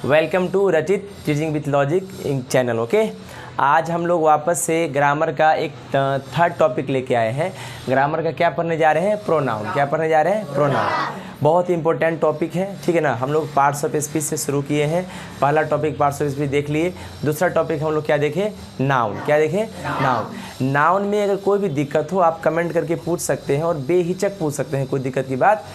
Welcome to रचित teaching with logic channel. Okay, आज हम लोग वापस से ग्रामर का एक थर्ड टॉपिक लेके आए हैं। ग्रामर का क्या पढ़ने जा रहे हैं? प्रोनाउन। क्या पढ़ने जा रहे हैं? प्रोनाउन। बहुत ही इंपॉर्टेंट टॉपिक है, ठीक है ना। हम लोग पार्ट्स ऑफ स्पीच से शुरू किए हैं। पहला टॉपिक पार्ट्स ऑफ स्पीच देख लिए। दूसरा टॉपिक हम लोग क्या देखें? नाउन। क्या देखें? नाउन। नाउन में अगर कोई भी दिक्कत हो आप कमेंट करके पूछ सकते हैं और बेहिचक पूछ सकते हैं, कोई दिक्कत की बात।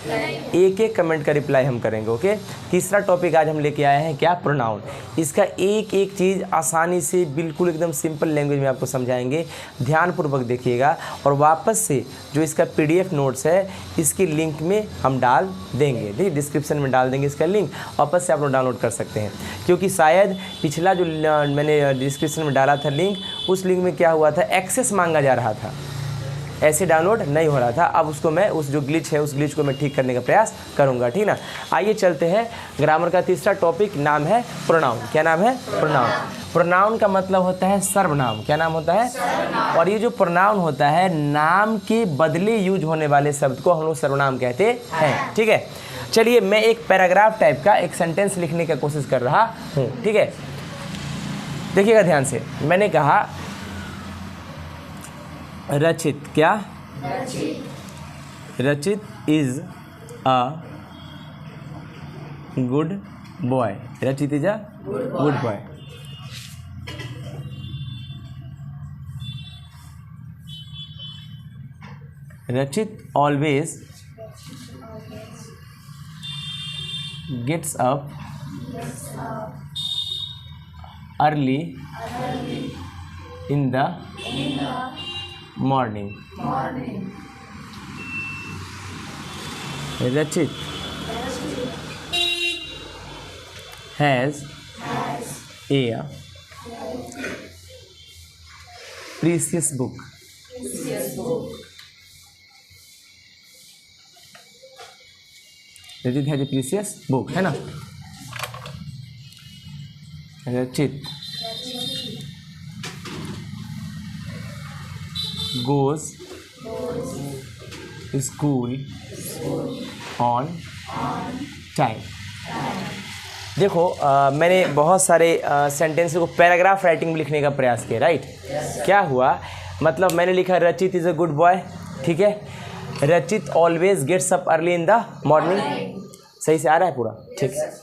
एक एक कमेंट का रिप्लाई हम करेंगे। ओके, तीसरा टॉपिक आज हम लेके आए हैं क्या? प्रोनाउन। इसका एक एक चीज़ आसानी से बिल्कुल एकदम सिंपल लैंग्वेज में आपको समझाएंगे। ध्यानपूर्वक देखिएगा और वापस से जो इसका PDF नोट्स है इसकी लिंक में हम डाल देंगे, ठीक, डिस्क्रिप्शन में डाल देंगे इसका लिंक। वापस से आप लोग डाउनलोड कर सकते हैं, क्योंकि शायद पिछला जो मैंने डिस्क्रिप्शन में डाला था लिंक, उस लिंक में क्या हुआ था, एक्सेस मांगा जा रहा था, ऐसे डाउनलोड नहीं हो रहा था। अब उसको मैं उस जो ग्लिच है उस ग्लिच को मैं ठीक करने का प्रयास करूंगा, ठीक ना। आइए चलते हैं। ग्रामर का तीसरा टॉपिक नाम है प्रोनाउन। क्या नाम है? प्रोनाउन। प्रोनाउन का मतलब होता है सर्वनाम। क्या नाम होता है? और ये जो प्रोनाउन होता है, नाम के बदले यूज होने वाले शब्द को हम लोग सर्वनाम कहते हैं, ठीक है। चलिए, मैं एक पैराग्राफ टाइप का एक सेंटेंस लिखने का कोशिश कर रहा हूँ, ठीक है। देखिएगा ध्यान से। मैंने कहा रचित, क्या? Rachit is a good boy. Rachit is a good boy. Rachit always gets up early in the morning. Rachit has a precious book. Rachit has a precious book, है ना। रचित goes school on time। देखो, मैंने बहुत सारे सेंटेंस को पैराग्राफ राइटिंग में लिखने का प्रयास किया, राइट। क्या हुआ, मतलब मैंने लिखा रचित इज़ अ गुड बॉय, ठीक है। Rachit always gets up early in the morning. सही से आ रहा है पूरा? ठीक है।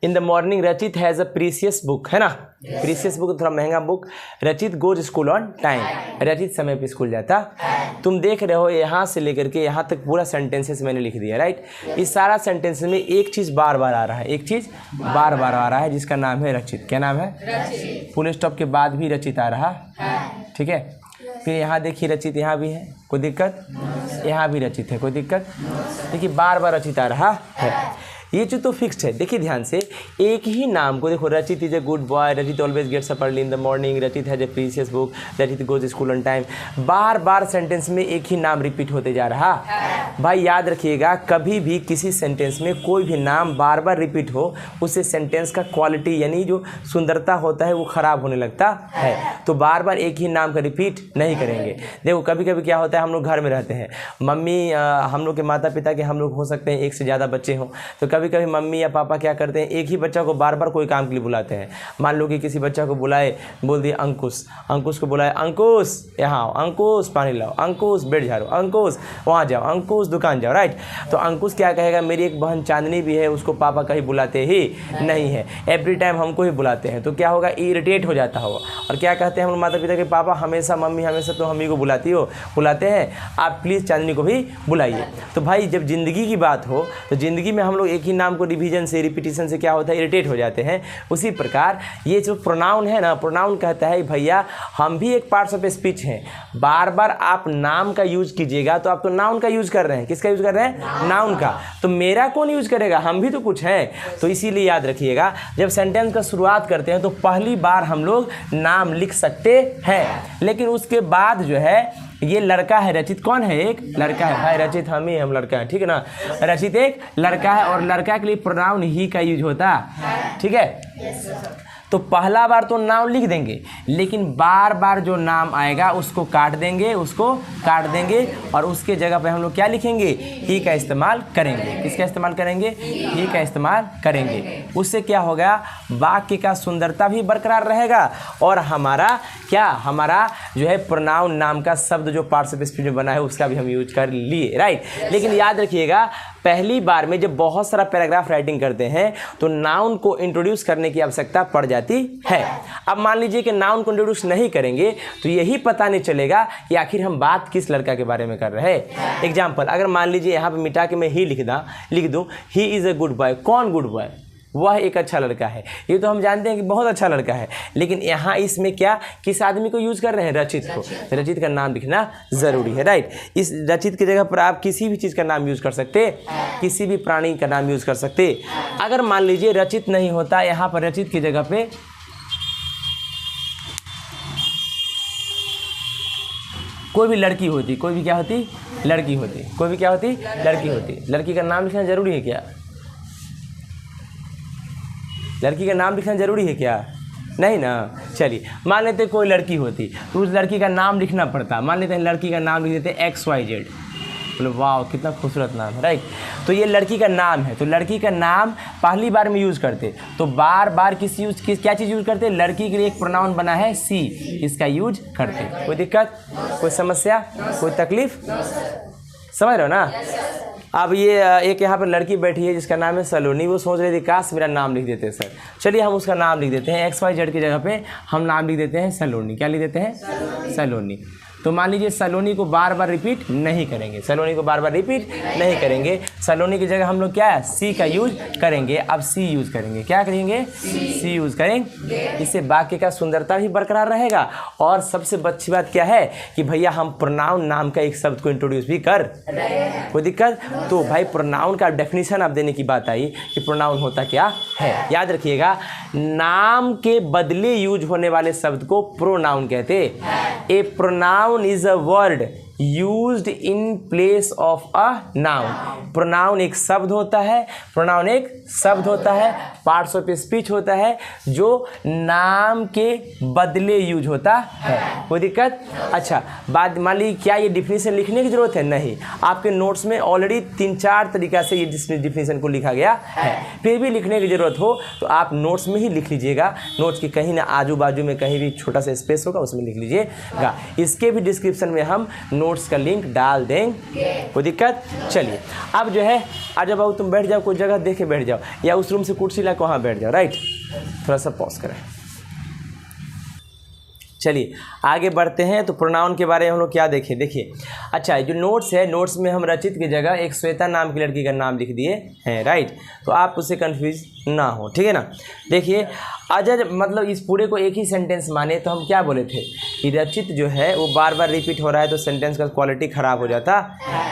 In the morning Rachit has a precious book, है ना। प्रीशियस बुक थोड़ा महंगा book. Rachit goes school on time. रचित समय पे स्कूल जाता। तुम देख रहे हो यहाँ से लेकर के यहाँ तक पूरा सेंटेंसेस मैंने लिख दिया, राइट। इस सारा सेंटेंस में एक चीज़ बार बार आ रहा है, एक चीज़ बार बार आ रहा है, जिसका नाम है रचित। क्या नाम है? फुल स्टॉप के बाद भी रचित आ रहा है, ठीक है। फिर यहाँ देखिए रचित यहाँ भी है, कोई दिक्कत? यहाँ भी रचित है, कोई दिक्कत? देखिए बार बार रचित आ रहा है। ये जो तो फिक्स्ड है। देखिए ध्यान से, एक ही नाम को देखो, Rachit is a good boy, Rachit always gets up early in the morning, Rachit has a precious book, Rachit goes school on time. बार बार सेंटेंस में एक ही नाम रिपीट होते जा रहा। भाई याद रखिएगा, कभी भी किसी सेंटेंस में कोई भी नाम बार बार रिपीट हो, उससे सेंटेंस का क्वालिटी यानी जो सुंदरता होता है वो ख़राब होने लगता है। तो बार बार एक ही नाम का रिपीट नहीं करेंगे। देखो कभी कभी क्या होता है, हम लोग घर में रहते हैं, मम्मी हम लोग के माता पिता के हम लोग हो सकते हैं एक से ज़्यादा बच्चे हों, तो कभी कभी मम्मी या पापा क्या करते हैं, एक ही बच्चा को बार बार कोई काम के लिए बुलाते हैं। मान लो कि किसी बच्चा को बुलाए, बोल दिए अंकुश, अंकुश को बुलाए, अंकुश यहाँ आओ, अंकुश पानी लाओ, अंकुश बेड झाड़ो, अंकुश वहाँ जाओ, अंकुश दुकान जाओ, राइट। तो अंकुश क्या कहेगा, मेरी एक बहन चांदनी भी है, उसको पापा कहीं बुलाते ही नहीं है, एवरी टाइम हमको ही बुलाते हैं। तो क्या होगा, इरिटेट हो जाता होगा। और क्या कहते हैं हम लोग माता पिता के, पापा हमेशा मम्मी हमेशा तो हम ही को बुलाते हैं, आप प्लीज़ चांदनी को भी बुलाइए। तो भाई जब ज़िंदगी की बात हो तो ज़िंदगी में हम लोग एक ही नाम को रिवीजन से, रिपीटिशन से क्या होता है, इरिटेट हो जाते हैं। उसी प्रकार ये जो प्रोनाउन है ना, प्रोनाउन कहता है भैया हम भी एक पार्ट्स ऑफ स्पीच हैं, बार बार आप नाम का यूज कीजिएगा तो आप तो नाउन का यूज कर रहे हैं। किसका यूज कर रहे हैं? नाउन का। तो मेरा कौन यूज करेगा? हम भी तो कुछ हैं। तो इसीलिए याद रखिएगा, जब सेंटेंस का शुरुआत करते हैं तो पहली बार हम लोग नाम लिख सकते हैं, लेकिन उसके बाद जो है, ये लड़का है, रचित कौन है? एक लड़का है। भाई रचित हम ही, हम लड़का है, ठीक है ना। रचित एक लड़का है और लड़का के लिए प्रोनाउन ही का यूज होता है, ठीक है। तो पहला बार तो नाउन लिख देंगे, लेकिन बार बार जो नाम आएगा उसको काट देंगे और उसके जगह पे हम लोग क्या लिखेंगे, ही का इस्तेमाल करेंगे। किसका इस्तेमाल करेंगे, ही का इस्तेमाल करेंगे। उससे क्या होगा, वाक्य का सुंदरता भी बरकरार रहेगा और हमारा जो है प्रोनाउन नाम का शब्द जो पार्टिसिपल स्पीच में बना है उसका भी हम यूज कर लिए, राइट। लेकिन याद रखिएगा, पहली बार में जब बहुत सारा पैराग्राफ राइटिंग करते हैं तो नाउन को इंट्रोड्यूस करने की आवश्यकता पड़ जाती है। अब मान लीजिए कि नाउन को इंट्रोड्यूस नहीं करेंगे तो यही पता नहीं चलेगा कि आखिर हम बात किस लड़का के बारे में कर रहे हैं। एग्जाम्पल, अगर मान लीजिए यहाँ पे मिटा के मैं ही लिख दूँ, he is a good boy. कौन गुड बॉय, वह एक अच्छा लड़का है, ये तो हम जानते हैं कि बहुत अच्छा लड़का है। लेकिन यहाँ इसमें क्या, किस आदमी को यूज़ कर रहे हैं, रचित को। रचित का नाम लिखना ज़रूरी है, राइट। इस रचित की जगह पर आप किसी भी चीज़ का नाम यूज़ कर सकते, किसी भी प्राणी का नाम यूज़ कर सकते। अगर मान लीजिए रचित नहीं होता, यहाँ पर रचित की जगह पे कोई भी लड़की होती, कोई भी क्या होती, लड़की होती, कोई भी क्या होती, लड़की होती। लड़की का नाम लिखना ज़रूरी है क्या, लड़की का नाम लिखना ज़रूरी है क्या, नहीं ना। चलिए मान लेते कोई लड़की होती तो उस लड़की का नाम लिखना पड़ता। मान लेते हैं लड़की का नाम लिख देते XYZ, बोले वाह कितना खूबसूरत नाम है, राइट। तो ये लड़की का नाम है, तो लड़की का नाम पहली बार में यूज़ करते तो बार बार क्या चीज़ यूज़ करते, लड़की के लिए एक प्रोनाउन बना है सी, इसका यूज करते। कोई दिक्कत, कोई समस्या, कोई तकलीफ, समझ रहे हो ना। अब ये एक यहाँ पर लड़की बैठी है जिसका नाम है सलोनी, वो सोच रही थी काश मेरा नाम लिख देते सर। चलिए हम उसका नाम लिख देते हैं, XYZ की जगह पे हम नाम लिख देते हैं सलोनी। क्या लिख देते हैं, सलोनी। तो मान लीजिए सलोनी को बार बार रिपीट नहीं करेंगे, सलोनी को बार बार रिपीट नहीं करेंगे। सलोनी की जगह हम लोग क्या है, सी का यूज करेंगे। अब सी यूज करेंगे, क्या करेंगे, सी यूज करेंगे। इससे वाक्य का सुंदरता भी बरकरार रहेगा और सबसे अच्छी बात क्या है कि भैया हम प्रोनाउन नाम का एक शब्द को इंट्रोड्यूस भी कर, कोई दिक्कत। तो भाई प्रोनाउन का डेफिनेशन आप देने की बात आई कि प्रोनाउन होता क्या है। याद रखिएगा, नाम के बदले यूज होने वाले शब्द को प्रोनाउन कहते। A pronoun is a word used in place of a noun. Pronoun एक शब्द होता है, प्रोनाउन एक शब्द होता है, पार्ट्स ऑफ स्पीच होता है जो नाम के बदले यूज होता है। कोई दिक्कत। अच्छा बात मान ली, क्या ये डिफिनीशन लिखने की जरूरत है, नहीं। आपके नोट्स में ऑलरेडी 3-4 तरीका से ये डिफिनीशन को लिखा गया है। फिर भी लिखने की जरूरत हो तो आप नोट्स में ही लिख लीजिएगा। नोट्स की कहीं ना आजू बाजू में कहीं भी छोटा सा स्पेस होगा उसमें लिख लीजिएगा। इसके भी डिस्क्रिप्शन में हम नोट्स का लिंक डाल देंगे, कोई दिक्कत। चलिए अब जो है आजा बाबू तुम बैठ जाओ, कोई जगह देख के बैठ जाओ, या उस रूम से कुर्सी ला के वहाँ बैठ जाओ, राइट। थोड़ा सा पॉज करें। चलिए आगे बढ़ते हैं। तो प्रोनाउन के बारे में हम लोग क्या देखें, देखिए। अच्छा जो नोट्स है, नोट्स में हम रचित की जगह एक श्वेता नाम की लड़की का नाम लिख दिए हैं, राइट। तो आप उससे कंफ्यूज ना हो, ठीक है ना। देखिए अजय मतलब इस पूरे को एक ही सेंटेंस माने तो हम क्या बोले थे कि रचित जो है वो बार बार रिपीट हो रहा है तो सेंटेंस का क्वालिटी ख़राब हो जाता।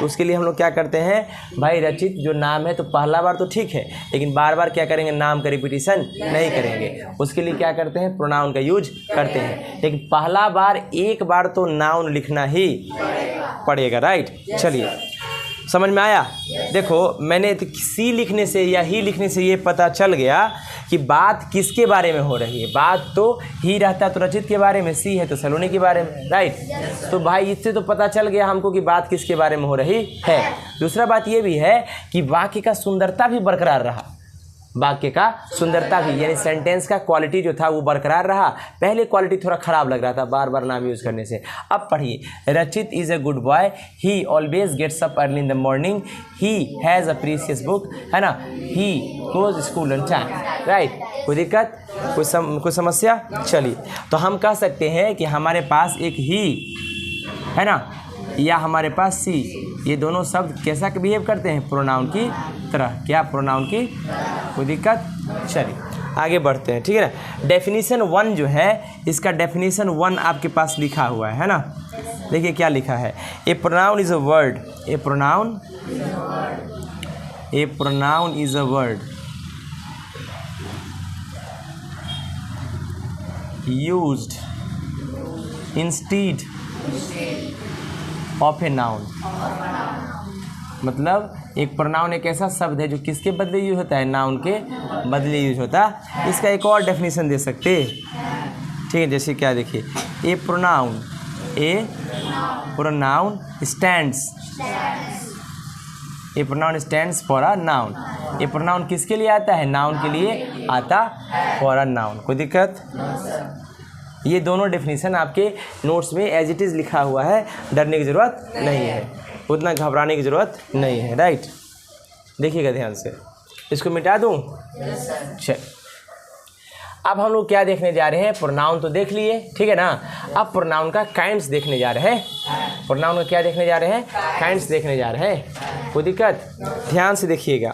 तो उसके लिए हम लोग क्या करते हैं, भाई रचित जो नाम है तो पहला बार तो ठीक है, लेकिन बार बार क्या करेंगे, नाम का रिपीटिशन नहीं करेंगे। उसके लिए क्या करते हैं, प्रोनाउन का यूज करते हैं। लेकिन पहला बार एक बार तो नाउन लिखना ही पड़ेगा, राइट। चलिए समझ में आया। देखो मैंने सी लिखने से या ही लिखने से ये पता चल गया कि बात किसके बारे में हो रही है। बात तो ही रहता तो रचित के बारे में, सी है तो सलोनी के बारे में, राइट। तो भाई इससे तो पता चल गया हमको कि बात किसके बारे में हो रही है। दूसरा बात ये भी है कि वाक्य का सुंदरता भी बरकरार रहा, वाक्य का सुंदरता भी, यानी सेंटेंस का क्वालिटी जो था वो बरकरार रहा। पहले क्वालिटी थोड़ा ख़राब लग रहा था बार बार नाम यूज़ करने से। अब पढ़िए, Rachit is a good boy, he always gets up early in the morning, he has a precious book, है ना, he goes school on time, right. कोई दिक्कत, कोई समस्या। चलिए तो हम कह सकते हैं कि हमारे पास एक ही है ना, या हमारे पास सी, ये दोनों शब्द कैसा बिहेव करते हैं, प्रोनाउन की तरह। क्या, प्रोनाउन की। कोई दिक्कत। चलिए आगे बढ़ते हैं, ठीक है ना। डेफिनेशन 1 जो है, इसका डेफिनेशन 1 आपके पास लिखा हुआ है ना। देखिए क्या लिखा है, a pronoun is a word, a pronoun is a word used instead of a noun मतलब एक प्रोनाउन एक ऐसा शब्द है जो किसके बदले यूज होता है, नाउन के बदले यूज होता है। इसका एक और डेफिनेशन दे सकते, ठीक है, जैसे क्या देखिए, a pronoun stands, a pronoun stands for a noun. A pronoun किसके लिए आता है, नाउन के लिए आता फॉर अ नाउन। कोई दिक्कत? ये दोनों डेफिनेशन आपके नोट्स में एज इट इज़ लिखा हुआ है, डरने की ज़रूरत नहीं है, उतना घबराने की ज़रूरत नहीं है, राइट। देखिएगा ध्यान से, इसको मिटा दूँ? चल, अब हम लोग क्या देखने जा रहे हैं, प्रोनाउन तो देख लिए, ठीक है ना। अब प्रोनाउन का काइंड्स देखने जा रहे हैं। प्रोनाउन का क्या देखने जा रहे हैं, काइंड्स देखने जा रहे हैं। कोई दिक्कत? ध्यान से देखिएगा।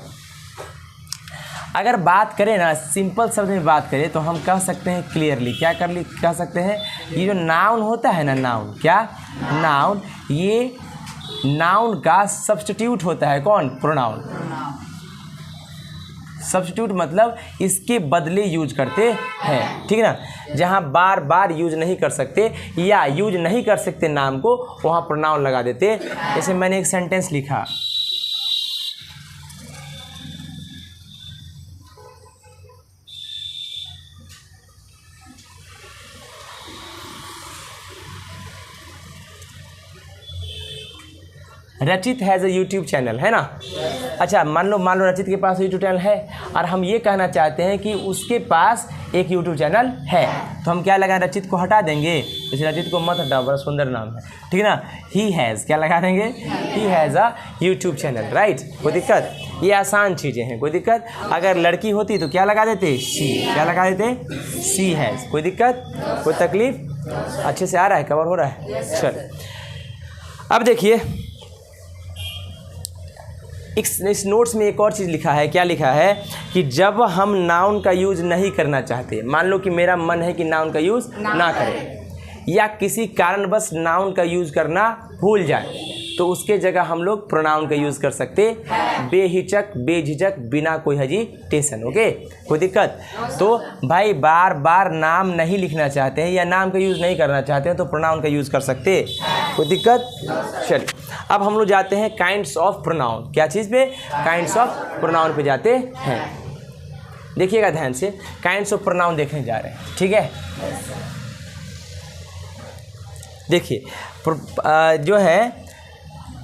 अगर बात करें ना, सिंपल शब्द में बात करें तो हम कह सकते हैं क्लियरली, क्या कह सकते हैं, ये जो नाउन होता है ना, नाउन क्या, नाउन, ये नाउन का सब्स्टिट्यूट होता है। कौन? प्रोनाउन। सब्स्टिट्यूट मतलब इसके बदले यूज करते हैं, ठीक है ना। जहाँ बार बार यूज नहीं कर सकते या यूज नहीं कर सकते नाम को, वहाँ प्रोनाउन लगा देते। जैसे मैंने एक सेंटेंस लिखा, रचित हैज़ अ यूट्यूब चैनल, है ना। अच्छा, मान लो रचित के पास यूट्यूब चैनल है और हम ये कहना चाहते हैं कि उसके पास एक यूट्यूब चैनल है, तो हम क्या लगाएं, रचित को हटा देंगे। जैसे रचित को मत हटाओ, बड़ा सुंदर नाम है, ठीक है ना। ही हैज़, क्या लगा देंगे, ही has a YouTube channel, right. कोई दिक्कत? ये आसान चीज़ें हैं, कोई दिक्कत? अगर लड़की होती तो क्या लगा देते, शी, क्या लगा देते, शी हैज़। कोई दिक्कत, कोई तकलीफ? अच्छे से आ रहा है, कवर हो रहा है? चल, अब देखिए, इस नोट्स में एक और चीज़ लिखा है। क्या लिखा है कि जब हम नाउन का यूज़ नहीं करना चाहते, मान लो कि मेरा मन है कि नाउन का यूज़ ना करें, या किसी कारणवश नाउन का यूज़ करना भूल जाए, तो उसके जगह हम लोग प्रोनाउन का यूज़ कर सकते, बेहिचक, बेझिझक, बिना कोई हेजिटेशन। ओके, कोई दिक्कत? तो भाई बार बार नाम नहीं लिखना चाहते हैं या नाम का यूज़ नहीं करना चाहते हैं तो प्रोनाउन का यूज़ कर सकते, कोई दिक्कत? चलिए, अब हम लोग जाते हैं काइंड्स ऑफ प्रोनाउन। क्या चीज़ पे? काइंड्स ऑफ प्रोनाउन पे जाते हैं। देखिएगा ध्यान से, काइंड्स ऑफ प्रोनाउन देखने जा रहे हैं, ठीक है। देखिए, जो है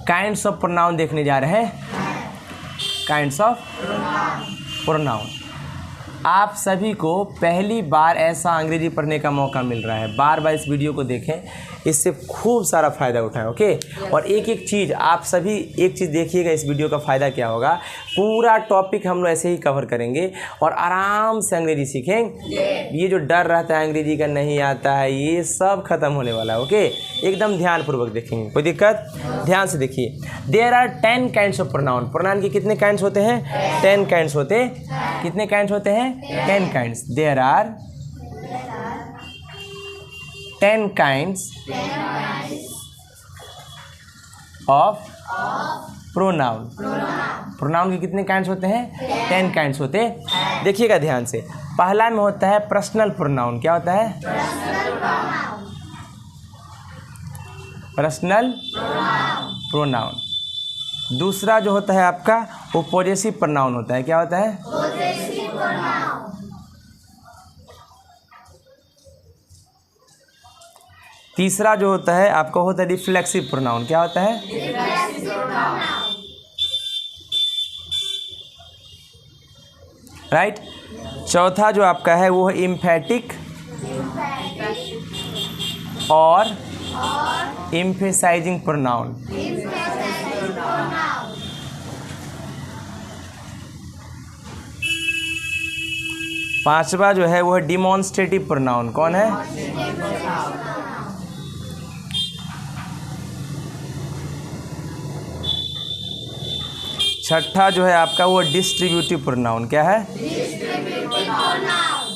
काइंड्स ऑफ प्रोनाउन देखने जा रहे हैं। Kinds of pronoun. आप सभी को पहली बार ऐसा अंग्रेजी पढ़ने का मौका मिल रहा है, बार बार इस वीडियो को देखें, इससे खूब सारा फ़ायदा उठाएं। ओके, और एक एक चीज़ आप सभी एक चीज़ देखिएगा, इस वीडियो का फ़ायदा क्या होगा। पूरा टॉपिक हम लोग ऐसे ही कवर करेंगे और आराम से अंग्रेजी सीखेंगे। ये जो डर रहता है अंग्रेजी का नहीं आता है, ये सब खत्म होने वाला है। ओके, एकदम ध्यानपूर्वक देखेंगे, कोई दिक्कत? ध्यान से देखिए। There are 10 kinds of pronoun. Pronoun के कितने काइंड्स होते हैं? 10 काइंड्स होते हैं। कितने काइंड्स होते हैं? 10 kinds. There are 10 kinds of pronoun. Pronoun के कितने काइंड्स होते हैं? 10 काइंड्स होते हैं। देखिएगा ध्यान से, पहला में होता है पर्सनल प्रोनाउन। क्या होता है? Personal pronoun. दूसरा जो होता है आपका, वो पॉजेसिव प्रोनाउन होता है। क्या होता है? Possessive pronoun. तीसरा जो होता है आपका होता है रिफ्लेक्सिव प्रोनाउन। क्या होता है? Reflexive pronoun, right. चौथा जो आपका है वो है इम्फेटिक और एम्फेसाइजिंग प्रोनाउन। पांचवा जो है वो है डिमॉन्स्ट्रेटिव प्रोनाउन। कौन है? छठा जो है आपका वो डिस्ट्रीब्यूटिव प्रोनाउन। क्या है? Distributive pronoun.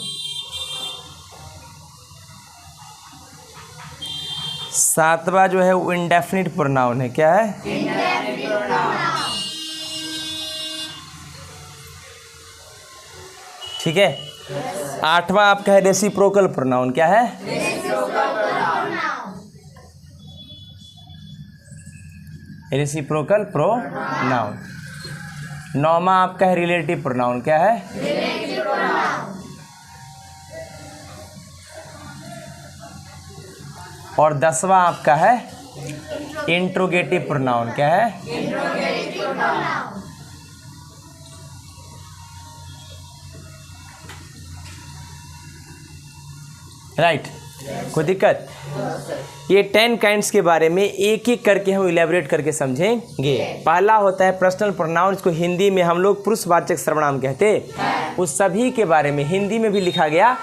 सातवां जो है वो इंडेफिनिट प्रोनाउन है। क्या है? Indefinite pronoun. ठीक है। आठवां आपका है रेसिप्रोकल प्रोनाउन। क्या है? Reciprocal pronoun. Reciprocal pronoun. नौवां आपका है रिलेटिव प्रोनाउन। क्या है? Relative pronoun. और 10वां आपका है इंट्रोगेटिव प्रोनाउन। क्या है? Interrogative pronoun. राइट। कोई दिक्कत? ये 10 काइंड्स के बारे में एक एक करके हम इलेबोरेट करके समझेंगे। पहला होता है पर्सनल प्रोनाउन, इसको हिंदी में हम लोग पुरुषवाचक सर्वनाम कहते हैं। उस सभी के बारे में हिंदी में भी लिखा गया,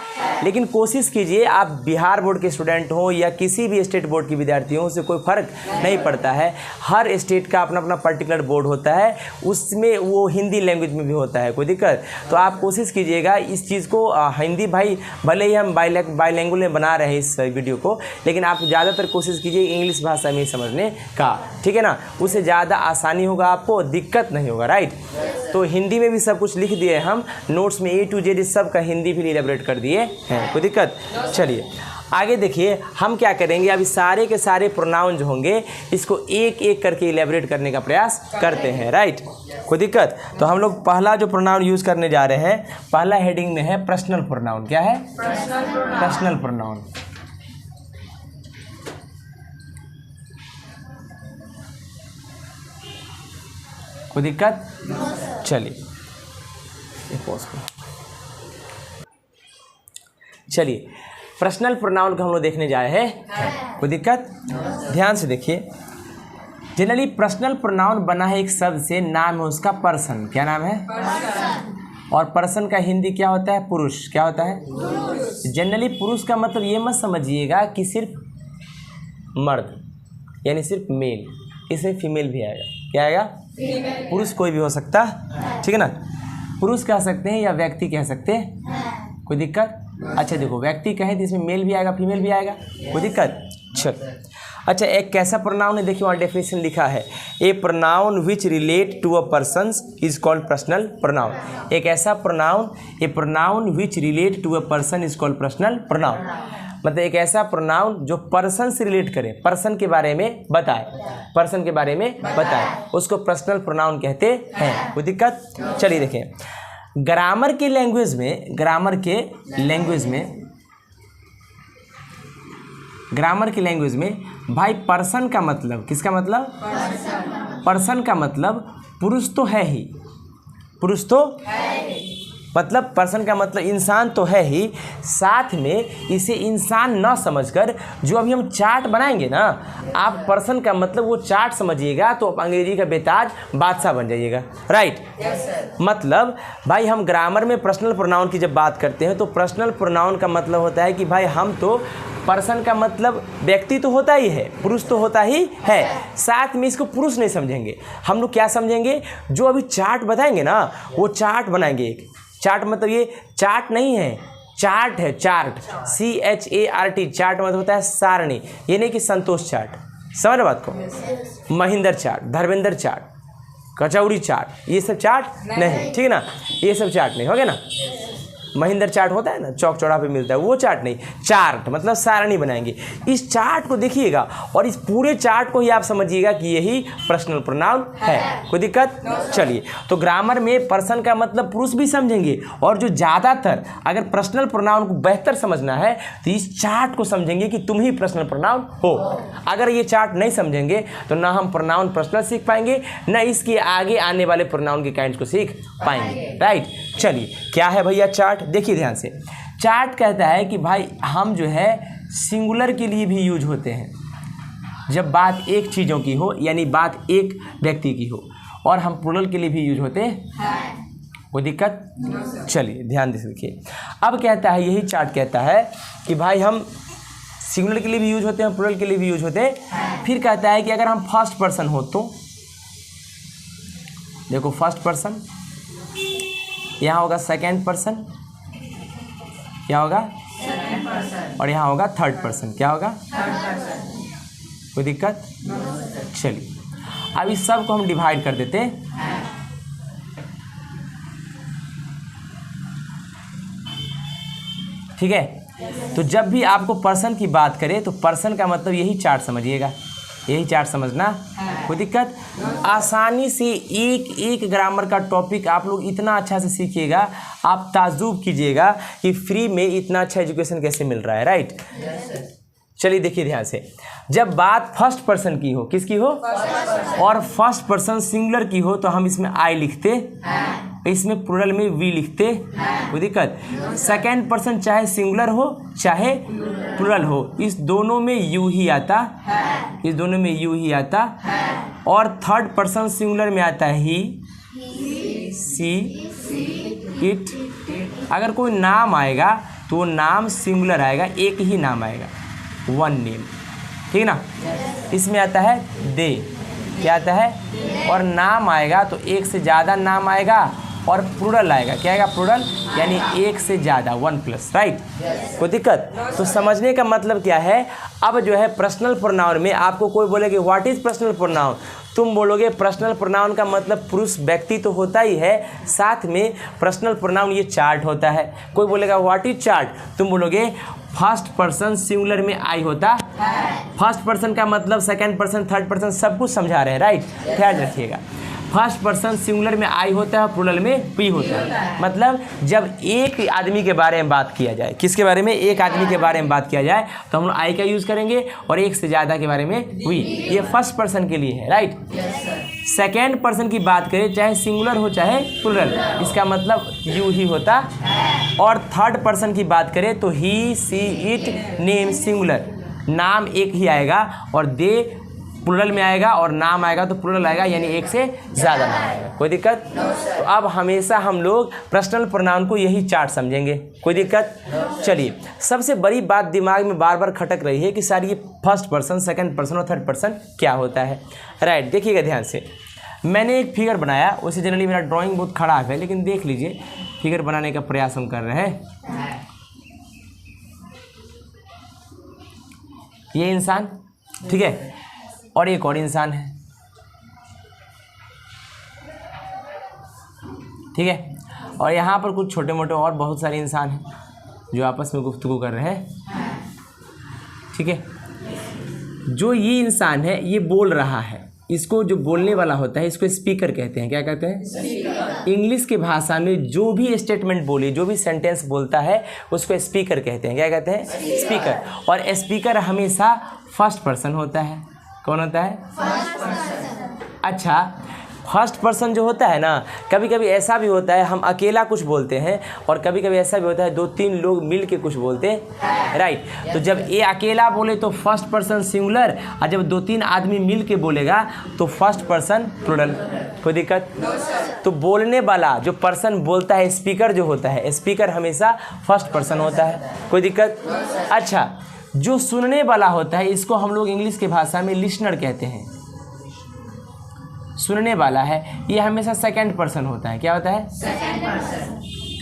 लेकिन कोशिश कीजिए आप बिहार बोर्ड के स्टूडेंट हो या किसी भी स्टेट बोर्ड के विद्यार्थी हो, उससे कोई फर्क नहीं पड़ता है। हर स्टेट का अपना अपना पर्टिकुलर बोर्ड होता है, उसमें वो हिंदी लैंग्वेज में भी होता है। कोई दिक्कत? तो आप कोशिश कीजिएगा इस चीज़ को हिंदी, भाई भले ही हम बाईलैंग्वेज में बना रहे हैं इस वीडियो को, लेकिन आप ज़्यादातर कोशिश कीजिए इंग्लिश भाषा में समझने का, ठीक है ना? उससे ज़्यादा आसानी होगा, आपको दिक्कत नहीं होगा। राइट। तो हिंदी में भी सब कुछ लिख दिए हम नोट्स में, A to Z इस सब का हिंदी भी इलेबोरेट कर दिए हैं। कोई दिक्कत? चलिए आगे देखिए हम क्या करेंगे। अभी सारे के सारे प्रोनाउन जो होंगे इसको एक एक करके इलेबोरेट करने का प्रयास करते हैं। राइट। कोई दिक्कत? तो हम लोग पहला जो प्रोनाउन यूज़ करने जा रहे हैं, पहला हेडिंग में है पर्सनल प्रोनाउन। क्या है? Personal pronoun. कोई दिक्कत? चलिए चलिए पर्सनल प्रोनाउन को हम लोग देखने जा रहे हैं। कोई दिक्कत? ध्यान से देखिए। जनरली पर्सनल प्रोनाउन बना है एक शब्द से, नाम है उसका पर्सन। क्या नाम है? पर्सन। और पर्सन का हिंदी क्या होता है? पुरुष। क्या होता है? जनरली पुरुष का मतलब ये मत समझिएगा कि सिर्फ मर्द, यानी सिर्फ मेल, इसमें फीमेल भी आएगा। क्या आएगा? पुरुष कोई भी हो सकता, ठीक है ना? पुरुष कह सकते हैं या व्यक्ति कह सकते हैं। कोई दिक्कत? अच्छा देखो, व्यक्ति कहें तो इसमें मेल भी आएगा फीमेल भी आएगा। कोई दिक्कत? चल अच्छा, एक कैसा प्रोनाउन है देखिए, वहाँ डेफिनेशन लिखा है, a pronoun which relate to a person is called personal pronoun. एक ऐसा pronoun, a pronoun which relate to a person is called personal pronoun. मतलब एक ऐसा प्रोनाउन जो पर्सन से रिलेट करे, पर्सन के बारे में बताए, पर्सन के बारे में बताए, उसको पर्सनल प्रोनाउन कहते हैं। कोई दिक्कत? चलिए देखें, ग्रामर के लैंग्वेज में, ग्रामर के लैंग्वेज में भाई पर्सन का मतलब, किसका मतलब? पर्सन का मतलब पुरुष तो है ही, पुरुष तो मतलब पर्सन का मतलब इंसान तो है ही, साथ में इसे इंसान न समझकर जो अभी हम चार्ट बनाएंगे ना, आप पर्सन का मतलब वो चार्ट समझिएगा तो आप अंग्रेजी का बेताज बादशाह बन जाइएगा। राइट। मतलब भाई हम ग्रामर में पर्सनल प्रोनाउन की जब बात करते हैं तो पर्सनल प्रोनाउन का मतलब होता है कि भाई हम तो, पर्सन का मतलब व्यक्ति तो होता ही है, पुरुष तो होता ही है, साथ में इसको पुरुष नहीं समझेंगे। हम लोग क्या समझेंगे? जो अभी चार्ट बताएंगे ना, वो चार्ट बनाएंगे। एक चार्ट मतलब ये चार्ट नहीं है, चार्ट है, चार्ट, CHART। चार्ट मतलब होता है सारणी, ये नहीं कि संतोष चार्ट। समझ रहे बात को? महेंद्र चार्ट, धर्मेंद्र चार्ट, कचौड़ी चार्ट, ये सब चार्ट नहीं, ठीक है ना? ये सब चार्ट नहीं, हो गया ना? महेंद्र चार्ट होता है ना, चौक चौराहे पे मिलता है, वो चार्ट नहीं, चार्ट मतलब सारणी बनाएंगे। इस चार्ट को देखिएगा और इस पूरे चार्ट को ही आप समझिएगा कि यही पर्सनल प्रोनाउन है। कोई दिक्कत? चलिए, तो ग्रामर में पर्सन का मतलब पुरुष भी समझेंगे, और जो ज़्यादातर अगर पर्सनल प्रोनाउन को बेहतर समझना है तो इस चार्ट को समझेंगे कि तुम ही पर्सनल प्रोनाउन हो। अगर ये चार्ट नहीं समझेंगे तो ना हम प्रोनाउन पर्सनल सीख पाएंगे, ना इसके आगे आने वाले प्रोनाउन के काइंड्स को सीख पाएंगे। राइट। चलिए, क्या है भैया चार्ट? देखिए ध्यान से, चार्ट कहता है कि भाई हम जो है सिंगुलर के लिए भी यूज होते हैं जब बात एक चीज़ों की हो, यानी बात एक व्यक्ति की हो, और हम प्लूरल के लिए भी यूज होते हैं। कोई दिक्कत? चलिए ध्यान से देखिए, अब कहता है, यही चार्ट कहता है कि भाई हम सिंगुलर के लिए भी यूज होते हैं, प्लूरल के लिए भी यूज होते हैं। फिर कहता है कि अगर हम फर्स्ट पर्सन हो तो, देखो फर्स्ट पर्सन, यहाँ होगा सेकेंड पर्सन, क्या होगा? और यहाँ होगा थर्ड पर्सन, क्या होगा? कोई दिक्कत? चलिए, अब इस सब को हम डिवाइड कर देते हैं। ठीक है? तो जब भी आपको पर्सन की बात करें तो पर्सन का मतलब यही चार्ट समझिएगा। यही चार्ट समझना, कोई दिक्कत? आसानी से एक एक ग्रामर का टॉपिक आप लोग इतना अच्छा से सीखिएगा, आप ताज्जुब कीजिएगा कि फ्री में इतना अच्छा एजुकेशन कैसे मिल रहा है, राइट? चलिए देखिए ध्यान से, जब बात फर्स्ट पर्सन की हो, किसकी हो? और फर्स्ट पर्सन सिंगुलर की हो तो हम इसमें आई लिखते, इसमें प्लूरल में वी लिखते, कोई दिक्कत? सेकेंड पर्सन चाहे सिंगुलर हो चाहे प्लूरल हो, इस दोनों में यू ही आता, इस दोनों में यू ही आता। और थर्ड पर्सन सिंगुलर में आता है ही, सी, इट। अगर कोई नाम आएगा तो वो नाम सिंगुलर आएगा, एक ही नाम आएगा, वन नेम, ठीक ना? इसमें आता है दे, क्या आता है? और नाम आएगा तो एक से ज़्यादा नाम आएगा और प्लूरल आएगा, क्या आएगा? प्लूरल, यानी एक से ज़्यादा, वन प्लस, राइट? कोई दिक्कत? तो समझने का मतलब क्या है, अब जो है पर्सनल प्रोनाउन में आपको कोई बोलेगा व्हाट इज़ पर्सनल प्रोनाउन, तुम बोलोगे पर्सनल प्रोनाउन का मतलब पुरुष व्यक्ति तो होता ही है, साथ में पर्सनल प्रोनाउन ये चार्ट होता है। कोई बोलेगा व्हाट इज चार्ट, तुम बोलोगे फर्स्ट पर्सन सिंगुलर में आई होता है। फर्स्ट पर्सन का मतलब सेकंड पर्सन, थर्ड पर्सन सब कुछ समझा रहे हैं, राइट? ध्यान रखिएगा, फर्स्ट पर्सन सिंगुलर में आई होता है, प्लूरल में वी होता है। मतलब जब एक आदमी के बारे में बात किया जाए, किसके बारे में? एक आदमी के बारे में बात किया जाए तो हम लोग आई का यूज़ करेंगे, और एक से ज़्यादा के बारे में वी। ये फर्स्ट पर्सन के लिए है, राइट? सेकेंड पर्सन की बात करें, चाहे सिंगुलर हो चाहे प्लूरल, इसका मतलब यू ही होता। और थर्ड पर्सन की बात करें तो ही, सी, इट, नेम सिंगुलर, नाम एक ही आएगा, और दे प्लूरल में आएगा, और नाम आएगा तो प्लूरल आएगा, यानी एक से ज़्यादा नाम आएगा। कोई दिक्कत? तो अब हमेशा हम लोग पर्सनल प्रोनाउन को यही चार्ट समझेंगे, कोई दिक्कत? चलिए, सबसे बड़ी बात दिमाग में बार बार खटक रही है कि सर ये फर्स्ट पर्सन, सेकंड पर्सन और थर्ड पर्सन क्या होता है, राइट? देखिएगा ध्यान से, मैंने एक फिगर बनाया, वैसे जनरली मेरा ड्राइंग बहुत खराब है, लेकिन देख लीजिए फिगर बनाने का प्रयास हम कर रहे हैं। ये इंसान, ठीक है, और एक और इंसान है, ठीक है, और यहाँ पर कुछ छोटे मोटे और बहुत सारे इंसान हैं जो आपस में गुफ्तगू कर रहे हैं, ठीक है। जो ये इंसान है ये बोल रहा है, इसको जो बोलने वाला होता है इसको स्पीकर कहते हैं, क्या कहते हैं? इंग्लिश की भाषा में जो भी स्टेटमेंट बोली, जो भी सेंटेंस बोलता है उसको स्पीकर कहते हैं, क्या कहते हैं? स्पीकर। और स्पीकर हमेशा फर्स्ट पर्सन होता है। कौन होता है? First person. अच्छा, फर्स्ट पर्सन जो होता है ना, कभी कभी ऐसा भी होता है हम अकेला कुछ बोलते हैं, और कभी कभी ऐसा भी होता है दो तीन लोग मिल के कुछ बोलते हैं, राइट? तो जब ये अकेला बोले तो फर्स्ट पर्सन सिंगुलर, और जब दो तीन आदमी मिल के बोलेगा तो फर्स्ट पर्सन प्लूरल। कोई दिक्कत? तो बोलने वाला जो पर्सन बोलता है, स्पीकर जो होता है, स्पीकर हमेशा फर्स्ट पर्सन होता है। कोई दिक्कत? अच्छा, जो सुनने वाला होता है इसको हम लोग इंग्लिश की भाषा में लिसनर कहते हैं। सुनने वाला है ये हमेशा सेकंड पर्सन होता है। क्या होता है? Second person.